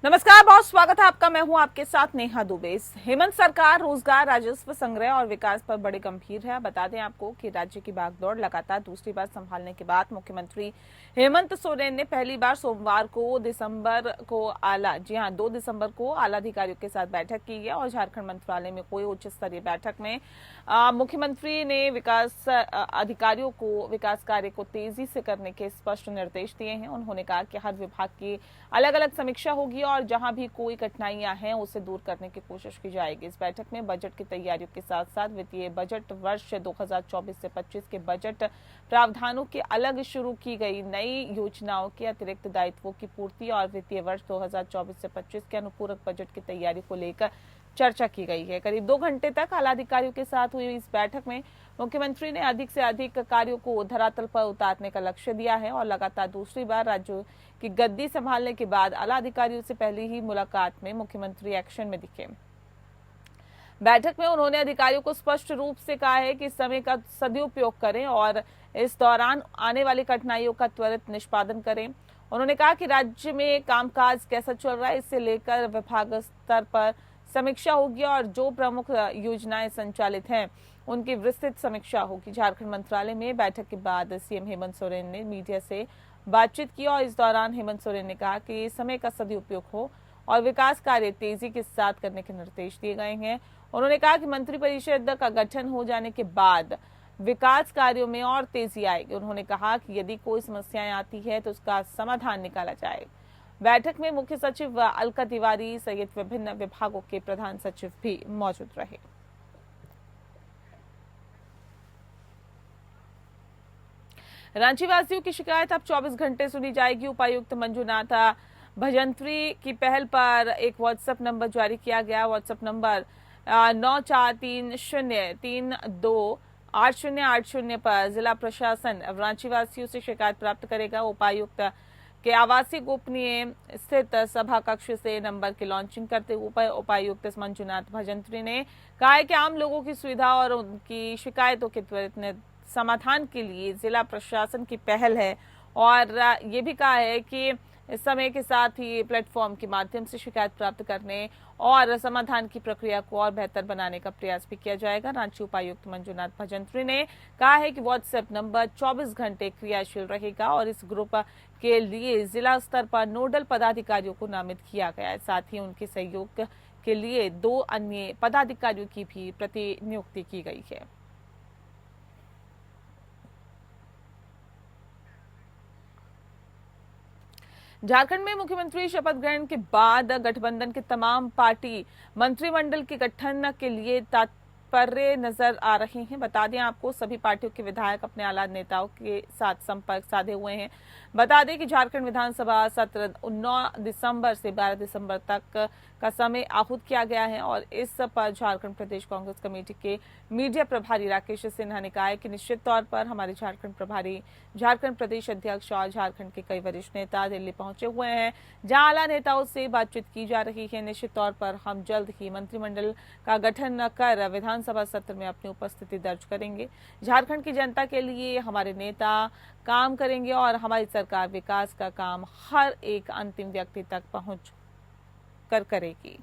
नमस्कार, बहुत स्वागत है आपका। मैं हूं आपके साथ नेहा दुबे। हेमंत सरकार रोजगार, राजस्व संग्रह और विकास पर बड़े गंभीर है। बता दें आपको कि राज्य की भागदौड़ लगातार दूसरी बार संभालने के बाद मुख्यमंत्री हेमंत सोरेन ने पहली बार सोमवार को 2 दिसंबर को आला अधिकारियों के साथ बैठक की है और झारखंड मंत्रालय में कोई उच्च स्तरीय बैठक में मुख्यमंत्री ने विकास अधिकारियों को विकास कार्य को तेजी से करने के स्पष्ट निर्देश दिए हैं। उन्होंने कहा कि हर विभाग की अलग अलग समीक्षा होगी और जहां भी कोई कठिनाइयां हैं उसे दूर करने की कोशिश की जाएगी। इस बैठक में बजट की तैयारियों के साथ साथ वित्तीय बजट वर्ष 2024 से 25 के बजट प्रावधानों के अलग शुरू की गई नई योजनाओं के अतिरिक्त दायित्वों की पूर्ति और वित्तीय वर्ष 2024 से 25 के अनुपूरक बजट की तैयारी को लेकर चर्चा की गई है। करीब 2 घंटे तक आला अधिकारियों के साथ हुई इस बैठक में मुख्यमंत्री ने अधिक से अधिक कार्यों को धरातल पर उतारने का लक्ष्य दिया है और लगातार दूसरी बार राज्यों की गद्दी संभालने के बाद आला अधिकारियों से पहली ही मुलाकात में मुख्यमंत्री एक्शन में दिखे। बैठक में उन्होंने अधिकारियों को स्पष्ट रूप से कहा है कि समय का सदुपयोग करें और इस दौरान आने वाली कठिनाइयों का त्वरित निष्पादन करें। उन्होंने कहा कि राज्य में कामकाज कैसा चल रहा है इससे लेकर विभाग स्तर पर समीक्षा होगी और जो प्रमुख योजनाएं संचालित हैं उनकी विस्तृत समीक्षा होगी। झारखंड मंत्रालय में बैठक के बाद सीएम हेमंत सोरेन ने मीडिया से बातचीत की और इस दौरान हेमंत सोरेन ने कहा कि समय का सदुपयोग हो और विकास कार्य तेजी के साथ करने के निर्देश दिए गए हैं। उन्होंने कहा कि मंत्रिपरिषद का गठन हो जाने के बाद विकास कार्यों में और तेजी आएगी। उन्होंने कहा कि यदि कोई समस्याएं आती है तो उसका समाधान निकाला जाए। बैठक में मुख्य सचिव अलका तिवारी सहित विभिन्न विभागों के प्रधान सचिव भी मौजूद रहे। रांची वासियों की शिकायत अब 24 घंटे सुनी जाएगी। उपायुक्त मंजुनाथ भजंत्री की पहल पर एक व्हाट्सएप नंबर जारी किया गया। व्हाट्सएप नंबर 9430328080 पर जिला प्रशासन रांची वासियों से शिकायत प्राप्त करेगा। उपायुक्त के आवासीय गोपनीय स्थित सभा कक्ष से नंबर की लॉन्चिंग करते हुए उपायुक्त मंजुनाथ भजंत्री ने कहा है कि आम लोगों की सुविधा और उनकी शिकायतों के त्वरित समाधान के लिए जिला प्रशासन की पहल है और ये भी कहा है कि इस समय के साथ ही प्लेटफॉर्म के माध्यम से शिकायत प्राप्त करने और समाधान की प्रक्रिया को और बेहतर बनाने का प्रयास भी किया जाएगा। रांची उपायुक्त मंजुनाथ भजंत्री ने कहा है कि व्हाट्सएप नंबर 24 घंटे क्रियाशील रहेगा और इस ग्रुप के लिए जिला स्तर पर नोडल पदाधिकारियों को नामित किया गया है। साथ ही उनके सहयोग के लिए 2 अन्य पदाधिकारियों की भी प्रतिनियुक्ति की गई है। झारखंड में मुख्यमंत्री शपथ ग्रहण के बाद गठबंधन के तमाम पार्टी मंत्रिमंडल के गठन के लिए तत्पर नजर आ रहे हैं। बता दें आपको सभी पार्टियों के विधायक अपने आला नेताओं के साथ संपर्क साधे हुए हैं। बता दें कि झारखंड विधानसभा सत्र 9 दिसंबर से 12 दिसंबर तक का समय आहूत किया गया है और इस पर झारखंड प्रदेश कांग्रेस कमेटी के मीडिया प्रभारी राकेश सिन्हा ने कहा है कि निश्चित तौर पर हमारे झारखंड प्रभारी, झारखंड प्रदेश अध्यक्ष और झारखंड के कई वरिष्ठ नेता दिल्ली पहुंचे हुए हैं जहां आला नेताओं से बातचीत की जा रही है। निश्चित तौर पर हम जल्द ही मंत्रिमंडल का गठन कर विधानसभा सत्र में अपनी उपस्थिति दर्ज करेंगे। झारखंड की जनता के लिए हमारे नेता काम करेंगे और हमारी सरकार विकास का काम हर एक अंतिम व्यक्ति तक पहुंच कर करेगी।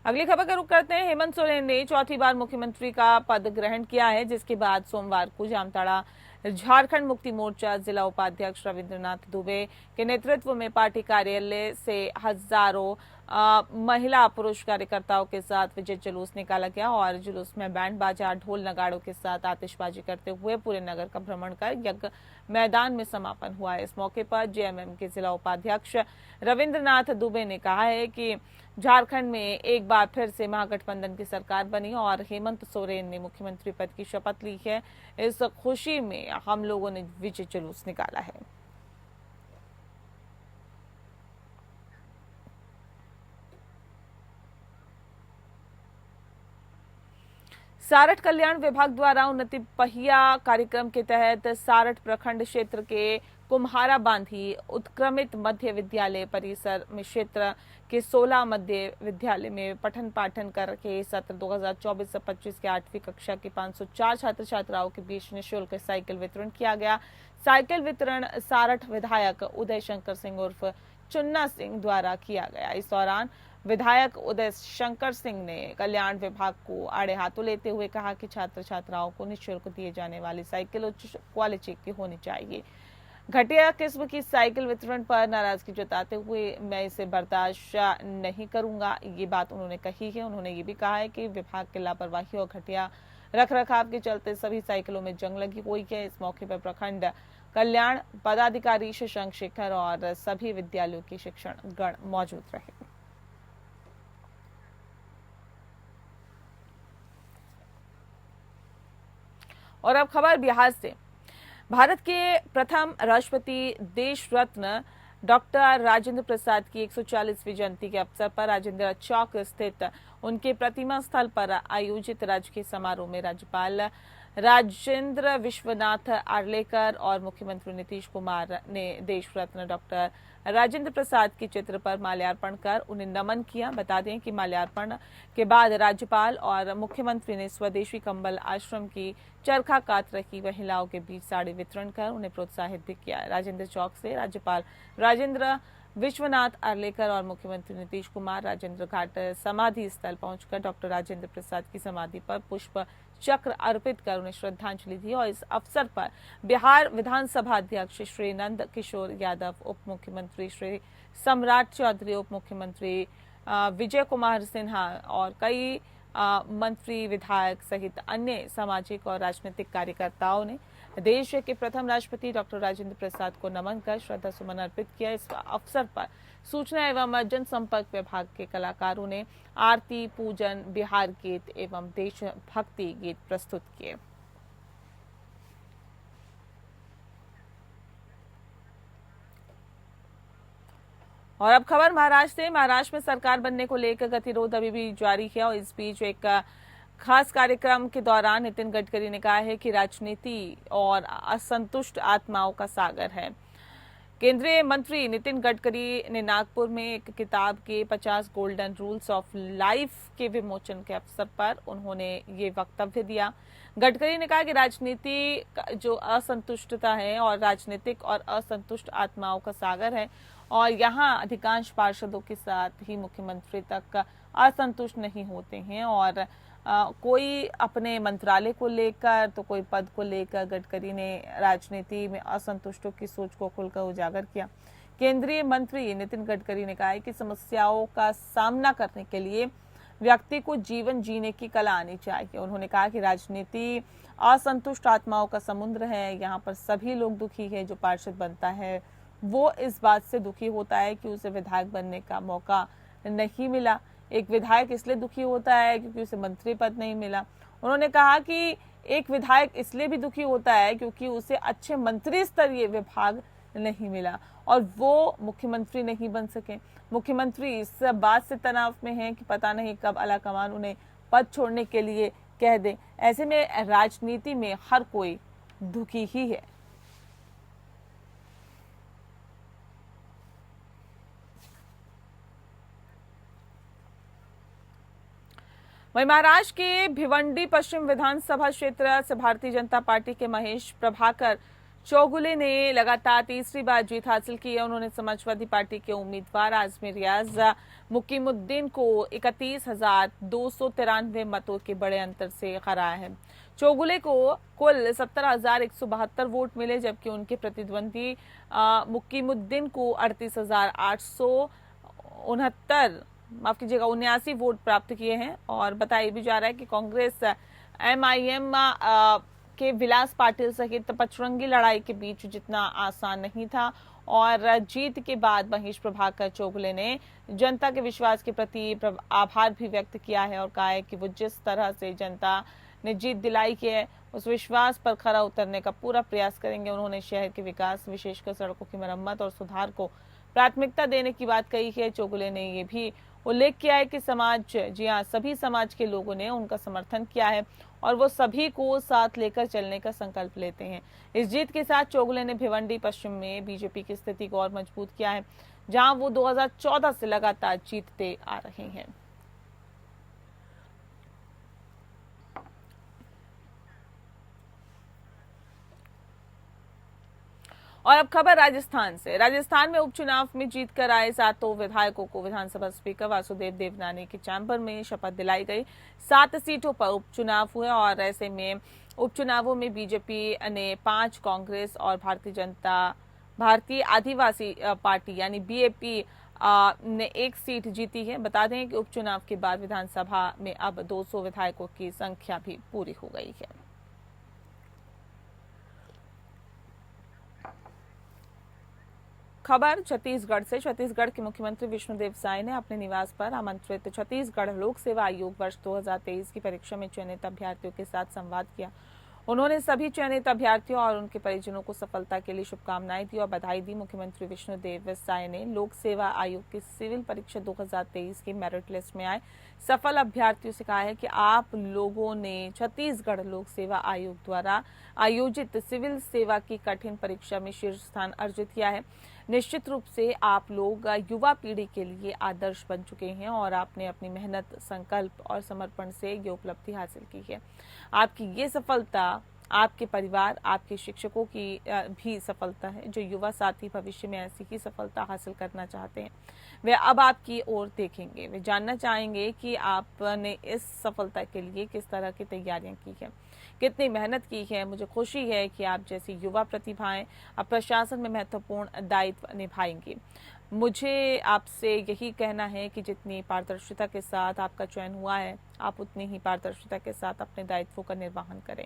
अगली खबर का रुख करते हैं। हेमंत सोरेन ने चौथी बार मुख्यमंत्री का पद ग्रहण किया है जिसके बाद सोमवार को जामताड़ा झारखंड मुक्ति मोर्चा जिला उपाध्यक्ष रविंद्रनाथ दुबे के नेतृत्व में पार्टी कार्यालय से हजारों महिला पुरुष कार्यकर्ताओं के साथ विजय जुलूस निकाला गया और जुलूस में बैंड बाजा, ढोल नगाड़ों के साथ आतिशबाजी करते हुए पूरे नगर का भ्रमण कर यज्ञ मैदान में समापन हुआ। इस मौके पर जेएमएम के जिला उपाध्यक्ष रविंद्रनाथ दुबे ने कहा है कि झारखंड में एक बार फिर से महागठबंधन की सरकार बनी और हेमंत सोरेन ने मुख्यमंत्री पद की शपथ ली है। इस खुशी में हम लोगों ने विजय जुलूस निकाला है। सारठ कल्याण विभाग द्वारा उन्नति पहिया कार्यक्रम के तहत सारठ प्रखंड क्षेत्र के कुम्हारा बांधी उत्क्रमित मध्य विद्यालय परिसर में क्षेत्र के 16 मध्य विद्यालय में पठन पाठन करके सत्र 2024-25 के 8वीं कक्षा के 504 छात्र छात्राओं के बीच निःशुल्क साइकिल वितरण किया गया। साइकिल वितरण सारठ विधायक उदय शंकर सिंह उर्फ चुन्ना सिंह द्वारा किया गया। इस दौरान विधायक उदय शंकर सिंह ने कल्याण विभाग को आड़े हाथों लेते हुए कहा कि छात्र छात्राओं को निःशुल्क दिए जाने वाली साइकिल उच्च क्वालिटी की होनी चाहिए। घटिया किस्म की साइकिल वितरण पर नाराजगी जताते हुए मैं इसे बर्दाश्त नहीं करूंगा, ये बात उन्होंने कही है। उन्होंने ये भी कहा है कि विभाग की लापरवाही और घटिया रखरखाव के चलते सभी साइकिलों में जंग लगी हुई है। इस मौके पर प्रखंड कल्याण पदाधिकारी शशांक शेखर और सभी विद्यालयों के शिक्षण गण मौजूद रहे। और अब खबर बिहार से। भारत के प्रथम राष्ट्रपति देश रत्न डॉक्टर राजेंद्र प्रसाद की 140वीं जयंती के अवसर पर राजेंद्र चौक स्थित उनके प्रतिमा स्थल पर आयोजित राजकीय समारोह में राज्यपाल राजेंद्र विश्वनाथ आर्लेकर और मुख्यमंत्री नीतीश कुमार ने देश रत्न डॉक्टर राजेंद्र प्रसाद के चित्र पर माल्यार्पण कर उन्हें नमन किया। बता दें कि माल्यार्पण के बाद राज्यपाल और मुख्यमंत्री ने स्वदेशी कंबल आश्रम की चरखा कात रही महिलाओं के बीच साड़ी वितरण कर उन्हें प्रोत्साहित भी किया। राजेंद्र चौक से राज्यपाल राजेंद्र विश्वनाथ आर्लेकर और मुख्यमंत्री नीतीश कुमार राजेंद्र घाट समाधि स्थल पहुंचकर डॉक्टर राजेंद्र प्रसाद की समाधि पर पुष्प चक्र अर्पित कर उन्हें श्रद्धांजलि दी। और इस अवसर पर बिहार विधानसभा अध्यक्ष श्री नंद किशोर यादव, उप मुख्यमंत्री श्री सम्राट चौधरी, उप मुख्यमंत्री विजय कुमार सिन्हा और कई मंत्री, विधायक सहित अन्य सामाजिक और राजनीतिक कार्यकर्ताओं ने देश के प्रथम राष्ट्रपति डॉक्टर राजेंद्र प्रसाद को नमन कर श्रद्धा सुमन अर्पित किया। इस अवसर पर सूचना एवं जनसंपर्क विभाग के कलाकारों ने आरती, पूजन, बिहार गीत एवं देशभक्ति गीत प्रस्तुत किए। और अब खबर महाराष्ट्र से। महाराष्ट्र में सरकार बनने को लेकर गतिरोध अभी भी जारी है और इस बीच एक खास कार्यक्रम के दौरान नितिन गडकरी ने कहा है कि राजनीति और असंतुष्ट आत्माओं का सागर है। केंद्रीय मंत्री नितिन गडकरी ने नागपुर में एक किताब के 50 गोल्डन रूल्स ऑफ लाइफ के विमोचन के अवसर पर उन्होंने ये वक्तव्य दिया। गडकरी ने कहा कि राजनीति जो असंतुष्टता है और राजनीतिक और असंतुष्ट आत्माओं का सागर है और यहाँ अधिकांश पार्षदों के साथ ही मुख्यमंत्री तक असंतुष्ट नहीं होते हैं और कोई अपने मंत्रालय को लेकर तो कोई पद को लेकर गडकरी ने राजनीति में असंतुष्टों की सोच को खुलकर उजागर किया। केंद्रीय मंत्री नितिन गडकरी ने कहा है कि समस्याओं का सामना करने के लिए व्यक्ति को जीवन जीने की कला आनी चाहिए। उन्होंने कहा कि राजनीति असंतुष्ट आत्माओं का समुद्र है। यहाँ पर सभी लोग दुखी है। जो पार्षद बनता है वो इस बात से दुखी होता है कि उसे विधायक बनने का मौका नहीं मिला। एक विधायक इसलिए दुखी होता है क्योंकि उसे मंत्री पद नहीं मिला। उन्होंने कहा कि एक विधायक इसलिए भी दुखी होता है क्योंकि उसे अच्छे मंत्री स्तरीय विभाग नहीं मिला और वो मुख्यमंत्री नहीं बन सके। मुख्यमंत्री इस बात से तनाव में है कि पता नहीं कब आलाकमान उन्हें पद छोड़ने के लिए कह दे। ऐसे में राजनीति में हर कोई दुखी ही है। वहीं महाराष्ट्र के भिवंडी पश्चिम विधानसभा क्षेत्र से भारतीय जनता पार्टी के महेश प्रभाकर चौगुले ने लगातार तीसरी बार जीत हासिल की है। उन्होंने समाजवादी पार्टी के उम्मीदवार आजमी रियाज मुकीमुद्दीन को 31,293 मतों के बड़े अंतर से हराया है। चौगुले को कुल 17,172 वोट मिले जबकि उनके प्रतिद्वंदी मुकीमुद्दीन को 79 वोट प्राप्त किए हैं। और बताया भी जा रहा है कि कांग्रेस MIM के विलास पाटिल सहित पचरंगी लड़ाई के बीच जितना आसान नहीं था और जीत के बाद महेश प्रभाकर चौगुले ने जनता के विश्वास के प्रति आभार भी व्यक्त किया है और कहा है कि वो जिस तरह से जनता ने जीत दिलाई है उस विश्वास पर खरा उतरने का पूरा प्रयास करेंगे। उन्होंने शहर के विकास, विशेषकर सड़कों की मरम्मत और सुधार को प्राथमिकता देने की बात कही है। चौगुले ने ये भी उल्लेख किया है कि सभी समाज के लोगों ने उनका समर्थन किया है। और वो सभी को साथ लेकर चलने का संकल्प लेते हैं। इस जीत के साथ चोगले ने भिवंडी पश्चिम में बीजेपी की स्थिति को और मजबूत किया है, जहां वो 2014 से लगातार जीतते आ रहे हैं। और अब खबर राजस्थान से। राजस्थान में उपचुनाव में जीतकर आए 7 विधायकों को विधानसभा स्पीकर वासुदेव देवनानी के चैम्बर में शपथ दिलाई गई। 7 सीटों पर उपचुनाव हुए और ऐसे में उपचुनावों में बीजेपी ने 5, कांग्रेस और भारतीय आदिवासी पार्टी यानी बीएपी ने 1 सीट जीती है। बता दें कि उपचुनाव के बाद विधानसभा में अब 200 विधायकों की संख्या भी पूरी हो गई है। खबर छत्तीसगढ़ से। छत्तीसगढ़ के मुख्यमंत्री विष्णुदेव साय ने अपने निवास पर आमंत्रित छत्तीसगढ़ लोक सेवा आयोग वर्ष 2023 की परीक्षा में चयनित अभ्यर्थियों के साथ संवाद किया। उन्होंने सभी चयनित अभ्यर्थियों और उनके परिजनों को सफलता के लिए शुभकामनाएं दी और बधाई दी। मुख्यमंत्री विष्णुदेव साय ने लोक सेवा आयोग की सिविल परीक्षा 2023 की मेरिट लिस्ट में आए सफल अभ्यर्थियों से कहा है कि आप लोगों ने छत्तीसगढ़ लोक सेवा आयोग द्वारा आयोजित सिविल सेवा की कठिन परीक्षा में शीर्ष स्थान अर्जित किया है। निश्चित रूप से आप लोग युवा पीढ़ी के लिए आदर्श बन चुके हैं और आपने अपनी मेहनत, संकल्प और समर्पण से ये उपलब्धि हासिल की है। आपकी ये सफलता आपके परिवार, आपके शिक्षकों की भी सफलता है। जो युवा साथी भविष्य में ऐसी ही सफलता हासिल करना चाहते हैं, वे अब आपकी ओर देखेंगे। वे जानना चाहेंगे कि आपने इस सफलता के लिए किस तरह की तैयारियां की है, कितनी मेहनत की है। मुझे खुशी है कि आप जैसी युवा प्रतिभाएं अब प्रशासन में महत्वपूर्ण दायित्व निभाएंगी। मुझे आपसे यही कहना है कि जितनी पारदर्शिता के साथ आपका चयन हुआ है, आप उतनी ही पारदर्शिता के साथ अपने दायित्वों का निर्वहन करें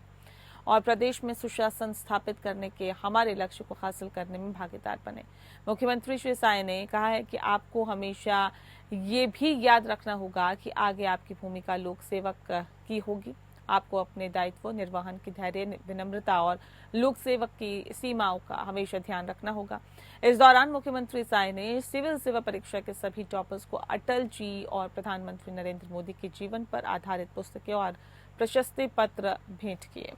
और प्रदेश में सुशासन स्थापित करने के हमारे लक्ष्य को हासिल करने में भागीदार बने। मुख्यमंत्री श्री साय ने कहा है कि आपको हमेशा ये भी याद रखना होगा कि आगे आपकी भूमिका लोक सेवक की होगी। आपको अपने दायित्व निर्वहन की धैर्य, विनम्रता और लोक सेवक की सीमाओं का हमेशा ध्यान रखना होगा। इस दौरान मुख्यमंत्री साय ने सिविल सेवा परीक्षा के सभी टॉपर्स को अटल जी और प्रधानमंत्री नरेंद्र मोदी के जीवन पर आधारित पुस्तकें और प्रशस्ति पत्र भेंट किए।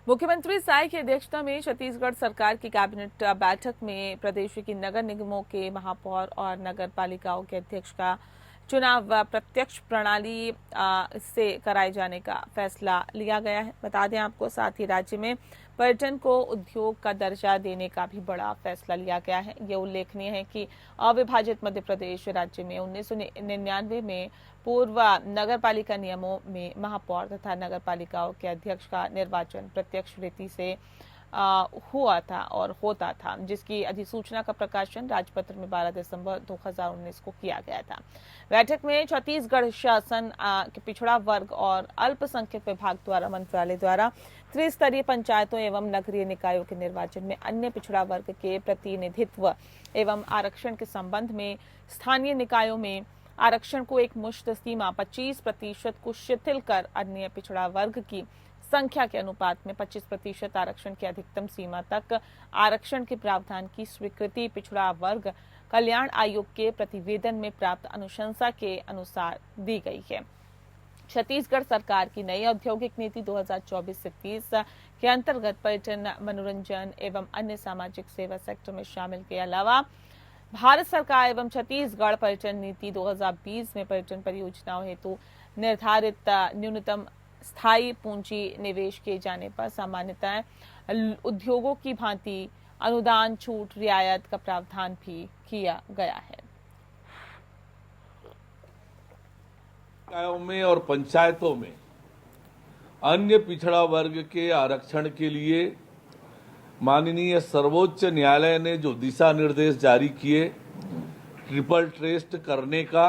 मुख्यमंत्री साय की अध्यक्षता में छत्तीसगढ़ सरकार की कैबिनेट बैठक में प्रदेश की नगर निगमों के महापौर और नगर पालिकाओं के अध्यक्ष का चुनाव प्रत्यक्ष प्रणाली से कराए जाने का फैसला लिया गया है। बता दें आपको, साथ ही राज्य में पर्यटन को उद्योग का दर्जा देने का भी बड़ा फैसला लिया गया है। ये उल्लेखनीय है कि अविभाजित मध्य प्रदेश राज्य में 1999 में पूर्व नगर पालिका नियमों में महापौर तथा नगर पालिकाओं के अध्यक्ष का निर्वाचन प्रत्यक्ष रीति से हुआ था और होता था, जिसकी अधिसूचना का प्रकाशन राजपत्र में 12 दिसंबर 2019 को किया गया था। बैठक में छत्तीसगढ़ शासन के पिछड़ा वर्ग और अल्पसंख्यक विभाग द्वारा मंत्रालय द्वारा त्रिस्तरीय पंचायतों एवं नगरीय निकायों के निर्वाचन में अन्य पिछड़ा वर्ग के प्रतिनिधित्व एवं आरक्षण के संबंध में स्थानीय निकायों में आरक्षण को एक मुश्त सीमा 25% को शिथिल कर अन्य पिछड़ा वर्ग की संख्या के अनुपात में 25% आरक्षण की अधिकतम सीमा तक आरक्षण के प्रावधान की स्वीकृति पिछड़ा वर्ग कल्याण आयोग के प्रतिवेदन में प्राप्त अनुशंसा के अनुसार दी गई है। छत्तीसगढ़ सरकार की नई औद्योगिक नीति 2024 से 30 के अंतर्गत पर्यटन, मनोरंजन एवं अन्य सामाजिक सेवा सेक्टर में शामिल के अलावा भारत सरकार एवं छत्तीसगढ़ पर्यटन नीति 2020 में पर्यटन परियोजनाओं हेतु निर्धारित न्यूनतम स्थायी पूंजी निवेश किए जाने पर सामान्यतः उद्योगों की भांति अनुदान, छूट, रियायत का प्रावधान भी किया गया है। निकायों में और पंचायतों में अन्य पिछड़ा वर्ग के आरक्षण के लिए माननीय सर्वोच्च न्यायालय ने जो दिशा निर्देश जारी किए ट्रिपल टेस्ट करने का,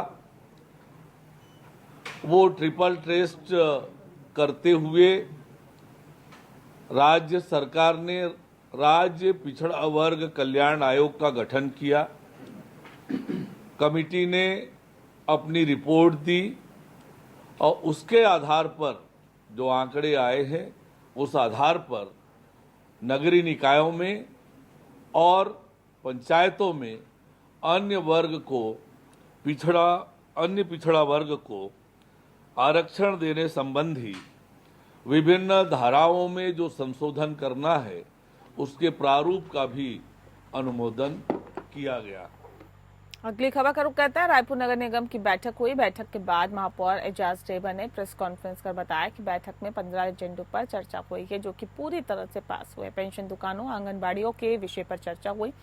वो ट्रिपल टेस्ट करते हुए राज्य सरकार ने राज्य पिछड़ा वर्ग कल्याण आयोग का गठन किया। कमिटी ने अपनी रिपोर्ट दी और उसके आधार पर जो आंकड़े आए हैं, उस आधार पर नगरीय निकायों में और पंचायतों में अन्य पिछड़ा वर्ग को आरक्षण देने संबंधी विभिन्न धाराओं में जो संशोधन करना है उसके प्रारूप का भी अनुमोदन किया गया। अगली खबर का रुख करता है रायपुर नगर निगम की बैठक हुई। बैठक के बाद महापौर एजाज टेबर ने प्रेस कॉन्फ्रेंस कर बताया कि बैठक में 15 एजेंडों पर चर्चा हुई है जो कि पूरी तरह से पास हुए। पेंशन दुकानों, आंगनबाड़ियों के विषय पर चर्चा हुई।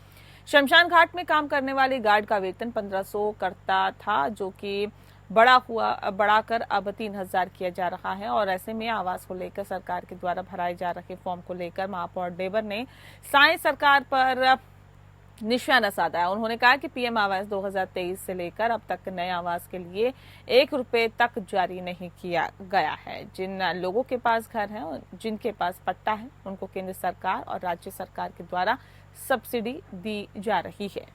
शमशान घाट में काम करने वाले गार्ड का वेतन 1500 करता था जो कि बढ़ाकर अब 3000 किया जा रहा है और ऐसे में आवास को लेकर सरकार के द्वारा भराए जा रहे फॉर्म को लेकर महापौर डेबर ने साई सरकार पर निशाना साधा है। उन्होंने कहा कि पीएम आवास 2023 से लेकर अब तक नए आवास के लिए 1 रुपए तक जारी नहीं किया गया है। जिन लोगों के पास घर है और जिनके पास पट्टा है उनको केंद्र सरकार और राज्य सरकार के द्वारा सब्सिडी दी जा रही है।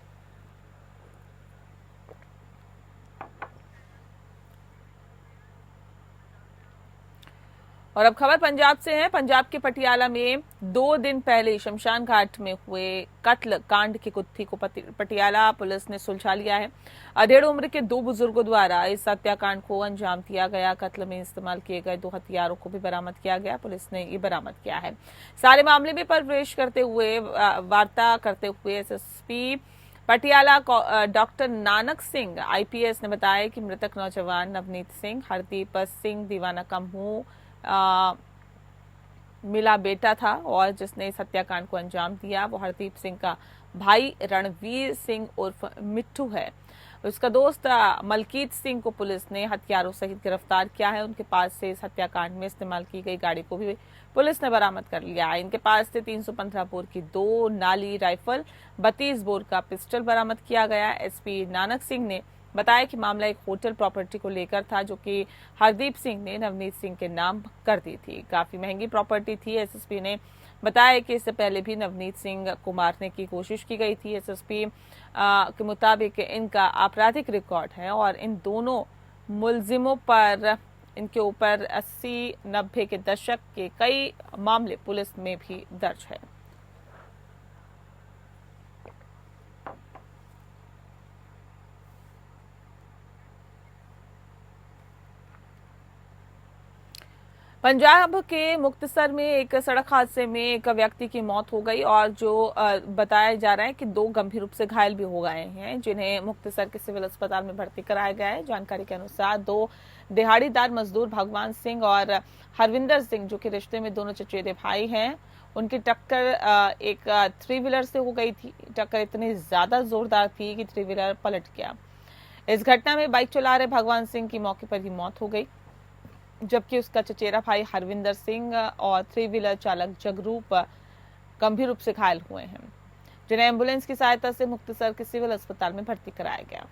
और अब खबर पंजाब से है। पंजाब के पटियाला में 2 दिन पहले शमशान घाट में हुए कत्ल कांड की गुत्थी को पटियाला पुलिस ने सुलझा लिया है। अधेड़ उम्र के 2 बुजुर्गों द्वारा इस हत्याकांड को अंजाम दिया गया। कत्ल में इस्तेमाल किए गए 2 हथियारों को भी बरामद किया गया। पुलिस ने ये बरामद किया है। सारे मामले में प्रवेश करते हुए वार्ता करते हुए SSP Patiala doctor Nanak Singh IPS ने बताया कि मृतक नौजवान नवनीत सिंह हरदीप सिंह दीवाना का मुंह मिला बेटा था और जिसने इस हत्याकांड को अंजाम दिया वो हरदीप सिंह का भाई रणवीर सिंह उर्फ मिट्टू है। उसका दोस्त मलकीत सिंह को पुलिस ने हथियारों सहित गिरफ्तार किया है। उनके पास से इस हत्याकांड में इस्तेमाल की गई गाड़ी को भी पुलिस ने बरामद कर लिया है। इनके पास से 315 बोर की 2 नाली राइफल, 32 बोर का पिस्टल बरामद किया गया। एसपी नानक सिंह ने बताया कि मामला एक होटल प्रॉपर्टी को लेकर था जो कि हरदीप सिंह ने नवनीत सिंह के नाम कर दी थी। काफी महंगी प्रॉपर्टी थी। एसएसपी ने बताया कि इससे पहले भी नवनीत सिंह को मारने की कोशिश की गई थी। एसएसपी के मुताबिक इनका आपराधिक रिकॉर्ड है और इन दोनों मुलजिमों पर इनके ऊपर 80-90 के दशक के कई मामले पुलिस में भी दर्ज है। पंजाब के मुक्तसर में एक सड़क हादसे में एक व्यक्ति की मौत हो गई और जो बताया जा रहा है कि 2 गंभीर रूप से घायल भी हो गए हैं जिन्हें मुक्तसर के सिविल अस्पताल में भर्ती कराया गया है। जानकारी के अनुसार 2 दिहाड़ीदार मजदूर भगवान सिंह और हरविंदर सिंह जो कि रिश्ते में दोनों चचेरे भाई हैं, उनकी टक्कर एक 3 व्हीलर से हो गई थी। टक्कर इतनी ज्यादा जोरदार थी कि 3 व्हीलर पलट गया। इस घटना में बाइक चला रहे भगवान सिंह की मौके पर ही मौत हो गई जबकि उसका चचेरा भाई हरविंदर सिंह और 3 व्हीलर चालक जगरूप गंभीर रूप से घायल हुए हैं जिन्हें एम्बुलेंस की सहायता से मुक्तसर के सिविल अस्पताल में भर्ती कराया गया।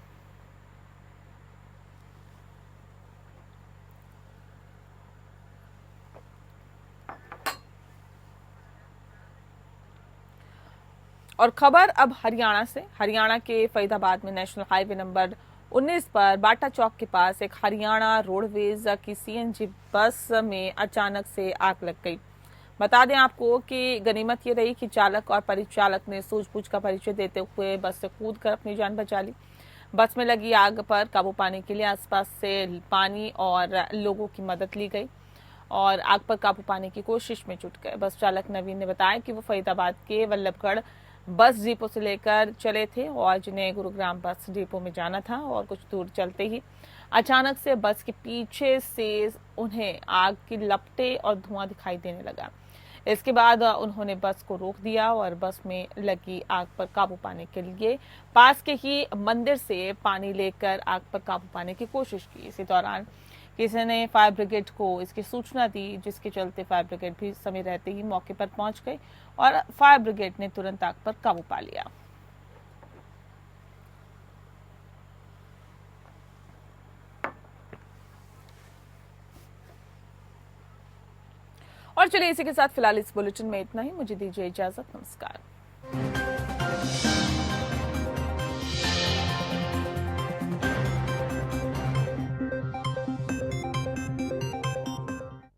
और खबर अब हरियाणा से। हरियाणा के फरीदाबाद में नेशनल हाईवे नंबर 19 पर बाटा चौक के पास एक हरियाणा रोडवेज की सीएनजी बस में अचानक से आग लग गई। बता दें आपको कि गनीमत ये रही कि चालक और परिचालक ने सूझबूझ का परिचय देते हुए बस से कूदकर अपनी जान बचा ली। बस में लगी आग पर काबू पाने के लिए आसपास से पानी और लोगों की मदद ली गई और आग पर काबू पाने की कोशिश में जुट गए। बस चालक नवीन ने बताया कि वो फरीदाबाद के वल्लभगढ़ बस डिपो से लेकर चले थे और जिन्हें गुरुग्राम बस डिपो में जाना था और कुछ दूर चलते ही अचानक से बस के पीछे से उन्हें आग की लपटें और धुआं दिखाई देने लगा। इसके बाद उन्होंने बस को रोक दिया और बस में लगी आग पर काबू पाने के लिए पास के ही मंदिर से पानी लेकर आग पर काबू पाने की कोशिश की। इसी दौरान किसी ने फायर ब्रिगेड को इसकी सूचना दी जिसके चलते फायर ब्रिगेड भी समय रहते ही मौके पर पहुंच गई और फायर ब्रिगेड ने तुरंत आग पर काबू पा लिया। और चलिए इसी के साथ फिलहाल इस बुलेटिन में इतना ही। मुझे दीजिए इजाजत। नमस्कार।